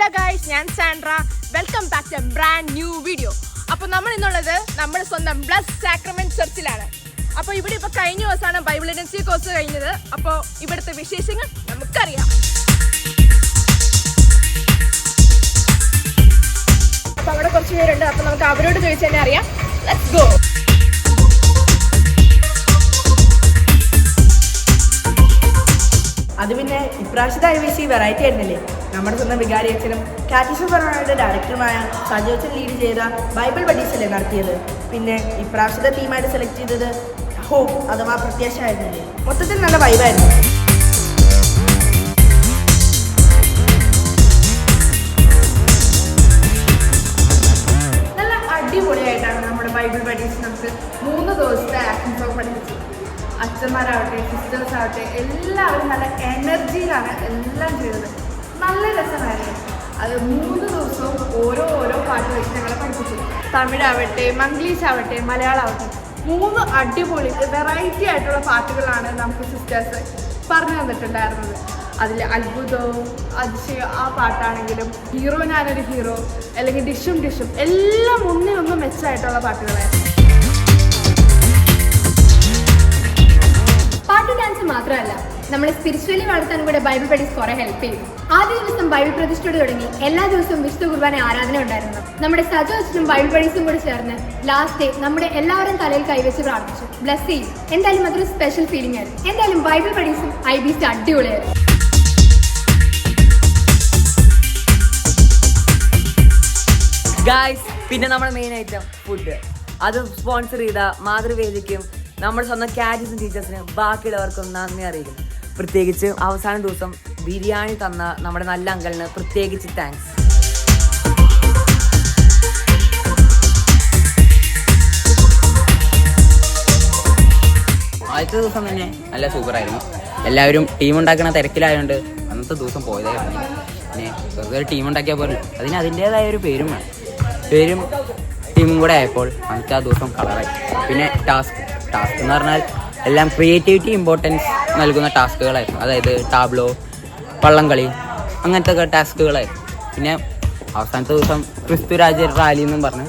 Hello guys, ഞാൻ Sandra. Welcome back to brand new video. അപ്പോൾ നമ്മൾ ഇന്നുള്ളത് നമ്മുടെ സ്വന്തം ബ്ലസ് സാക്രമെന്റ് ചർച്ചിലാണ്. അപ്പോൾ ഇവിടെ ഇപ്പോൾ കഴിഞ്ഞ ദിവസമാണ് ബൈബിൾ ഇൻഡസ്ട്രി കോഴ്സ് കഴിഞ്ഞത്. അപ്പോൾ ഇവിടുത്തെ വിശേഷങ്ങൾ നമുക്കറിയാം. അപ്പോൾ അവിടെ കുറച്ച് പേരുണ്ട്. അപ്പോൾ നമുക്ക് അവരോട് ചോദിച്ചു തന്നെ അറിയാം. Let's go. അത് പിന്നെ ഇപ്രാവശ്യത്തെ IVC വെറൈറ്റി ആയിരുന്നില്ലേ. നമ്മുടെ സ്വന്തം വികാരി അച്ഛനും കാറ്റിസം ഫെറോണയുടെ ഡയറക്ടറുമായ സജോച്ചൻ ലീഡ് ചെയ്ത ബൈബിൾ പഠിച്ചല്ലേ നടത്തിയത്. പിന്നെ ഇപ്രാവശ്യത്തെ ടീമായിട്ട് സെലക്ട് ചെയ്തത് ഹോപ്പ് അഥവാ പ്രത്യാശ ആയിരുന്നില്ലേ. മൊത്തത്തിൽ നല്ല വൈബായിരുന്നു. നല്ല അടിപൊളിയായിട്ടാണ് നമ്മുടെ ബൈബിൾ പഠിച്ച് നമുക്ക് 3 ദിവസത്തെ ആക്ഷൻ സോങ് പഠിപ്പിച്ചത്. അച്ഛന്മാരാവട്ടെ സിസ്റ്റേഴ്സ് ആവട്ടെ എല്ലാവരും നല്ല എനർജിയിലാണ് എല്ലാം ചെയ്തത്. നല്ല രസമായിരുന്നു. അത് 3 ദിവസവും ഓരോ പാട്ട് വെച്ച് ഞങ്ങളെ പഠിപ്പിച്ചു. തമിഴാവട്ടെ മംഗ്ലീഷ് ആവട്ടെ മലയാളമാവട്ടെ 3 അടിപൊളി വെറൈറ്റി ആയിട്ടുള്ള പാട്ടുകളാണ് നമുക്ക് സിസ്റ്റേഴ്സ് പറഞ്ഞു തന്നിട്ടുണ്ടായിരുന്നത്. അതിൽ അത്ഭുതവും അതിശയം ആ പാട്ടാണെങ്കിലും ഹീറോ ഞാനൊരു ഹീറോ അല്ലെങ്കിൽ ഡിഷും എല്ലാം ഒന്നിനൊന്നും മെച്ചമായിട്ടുള്ള പാട്ടുകളായിരുന്നു. പാട്ട് ഡാൻസ് മാത്രമല്ല, നമ്മളെ സ്പിരിച്വലി വളർത്താൻ കൂടെ ബൈബിൾ പഠിച്ച് കുറെ ഹെൽപ്പ് ചെയ്യും. ആദ്യ ദിവസം ബൈബിൾ പ്രതിഷ്ഠയോട് തുടങ്ങി എല്ലാ ദിവസവും വിശുദ്ധ കുർബാന ആരാധന ഉണ്ടായിരുന്നു. നമ്മുടെ സജോ അച്ഛനും ബൈബിൾ പഠിച്ചും കൂടി ചേർന്ന് ലാസ്റ്റ് ഡേ നമ്മുടെ എല്ലാവരും തലയിൽ കൈവച്ച് പ്രാർത്ഥിച്ചു. ബ്ലസ് ചെയ്യും. എന്തായാലും അതൊരു സ്പെഷ്യൽ ഫീലിംഗ് ആയിരുന്നു. എന്തായാലും ബൈബിൾ പഠിച്ചും IBC അടിപൊളിയായിരുന്നു. ഗായ്സ്, പിന്നെ നമ്മുടെ മെയിൻ ഐറ്റം ഫുഡ്. അത് സ്പോൺസർ ചെയ്ത മാതൃവേദിക്കും നമ്മുടെ സ്വന്തം കാറ്റിസം ടീച്ചേഴ്സിനും ബാക്കിയുള്ളവർക്കും നന്ദി അറിയിക്കുന്നു. പ്രത്യേകിച്ച് അവസാന ദിവസം ബിരിയാണി തന്ന നമ്മുടെ നല്ല അങ്കിളിന് പ്രത്യേകിച്ച് താങ്ക്സ്. ആദ്യത്തെ ദിവസം തന്നെ നല്ല സൂപ്പറായിരുന്നു. എല്ലാവരും ടീം ഉണ്ടാക്കുന്ന തിരക്കിലായതുകൊണ്ട് അന്നത്തെ ദിവസം പോയതായിരുന്നു. പിന്നെ വെറുതെ ടീം ഉണ്ടാക്കിയാൽ പോലും അതിന് അതിൻ്റേതായ ഒരു പേരും ടീമും കൂടെ ആയപ്പോൾ അന്നത്തെ ആ ദിവസം കളറായി. പിന്നെ ടാസ്ക് എന്ന് പറഞ്ഞാൽ എല്ലാം ക്രിയേറ്റിവിറ്റി ഇമ്പോർട്ടൻസ് നൽകുന്ന ടാസ്കുകളായിരുന്നു. അതായത് ടാബ്ലോ, വള്ളംകളി, അങ്ങനത്തെ ഒക്കെ ടാസ്കുകളായിരുന്നു. പിന്നെ അവസാനത്തെ ദിവസം ക്രിസ്തു രാജ്യ റാലി എന്നും പറഞ്ഞ്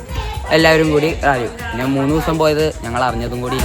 എല്ലാവരും കൂടി റാലി. പിന്നെ 3 ദിവസം പോയത് ഞങ്ങൾ അറിഞ്ഞതും കൂടി.